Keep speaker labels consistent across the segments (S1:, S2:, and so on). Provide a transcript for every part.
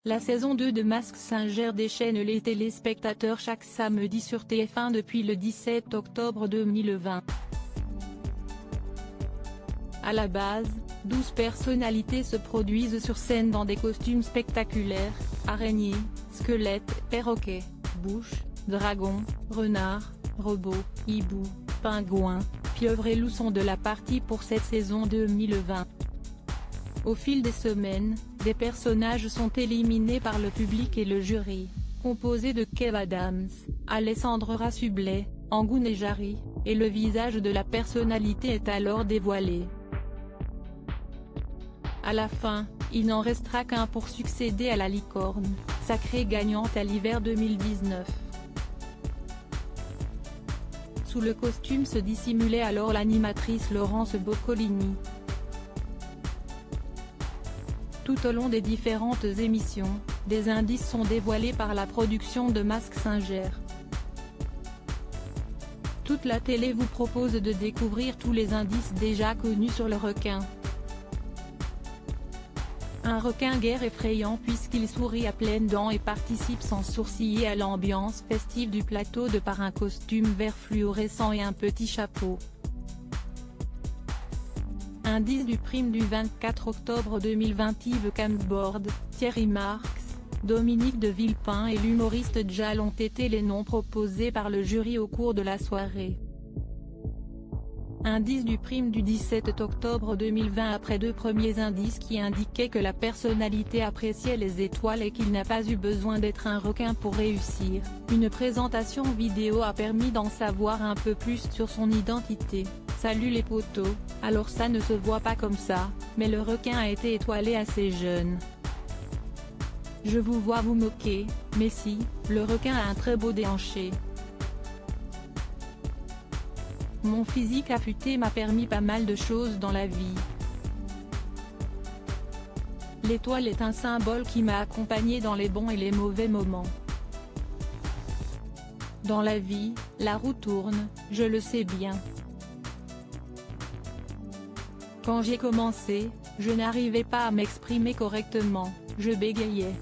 S1: La saison 2 de Mask Singer déchaîne les téléspectateurs chaque samedi sur TF1 depuis le 17 octobre 2020. À la base, 12 personnalités se produisent sur scène dans des costumes spectaculaires: araignées, squelettes, perroquets, bouches, dragons, renards, robots, hiboux, pingouins, pieuvres et loups sont de la partie pour cette saison 2020. Au fil des semaines, des personnages sont éliminés par le public et le jury, composé de Kev Adams, Alessandre Rasublet, Angoune Nejari, et le visage de la personnalité est alors dévoilé. À la fin, il n'en restera qu'un pour succéder à la licorne, sacrée gagnante à l'hiver 2019. Sous le costume se dissimulait alors l'animatrice Laurence Boccolini. Tout au long des différentes émissions, des indices sont dévoilés par la production de Mask Singer. Toute la télé vous propose de découvrir tous les indices déjà connus sur le requin. Un requin guère effrayant puisqu'il sourit à pleines dents et participe sans sourciller à l'ambiance festive du plateau de par un costume vert fluorescent et un petit chapeau. Indice du prime du 24 octobre 2020. Yves Campbord, Thierry Marx, Dominique de Villepin et l'humoriste Jal ont été les noms proposés par le jury au cours de la soirée. Indice du prime du 17 octobre 2020. Après deux premiers indices qui indiquaient que la personnalité appréciait les étoiles et qu'il n'a pas eu besoin d'être un requin pour réussir, une présentation vidéo a permis d'en savoir un peu plus sur son identité. Salut les potos, alors ça ne se voit pas comme ça, mais le requin a été étoilé assez jeune. Je vous vois vous moquer, mais si, le requin a un très beau déhanché. Mon physique affûté m'a permis pas mal de choses dans la vie. L'étoile est un symbole qui m'a accompagné dans les bons et les mauvais moments. Dans la vie, la roue tourne, je le sais bien. Quand j'ai commencé, je n'arrivais pas à m'exprimer correctement, je bégayais.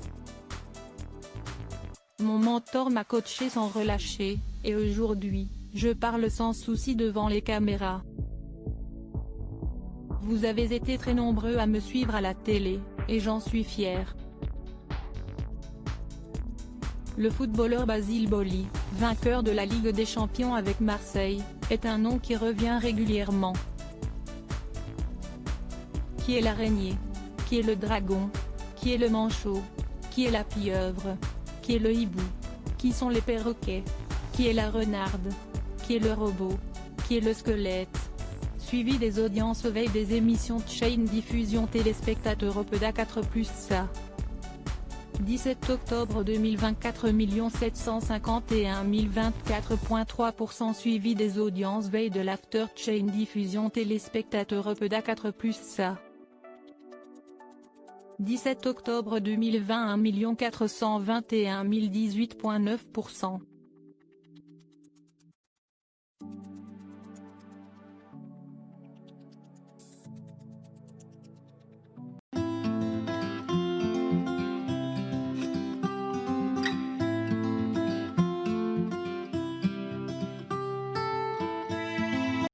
S1: Mon mentor m'a coaché sans relâcher, et aujourd'hui, je parle sans souci devant les caméras. Vous avez été très nombreux à me suivre à la télé, et j'en suis fier. Le footballeur Basile Boli, vainqueur de la Ligue des Champions avec Marseille, est un nom qui revient régulièrement. Qui est l'araignée? Qui est le dragon? Qui est le manchot? Qui est la pieuvre? Qui est le hibou? Qui sont les perroquets? Qui est la renarde? Qui est le robot? Qui est le squelette? Suivi des audiences veille des émissions de chaîne diffusion téléspectateurs Opeda 4+, ça. 17 octobre 2024, 751 024,3% suivi des audiences veille de l'after chain diffusion téléspectateurs Opeda 4+, ça. 17 octobre 2020, 1 421 018,9%.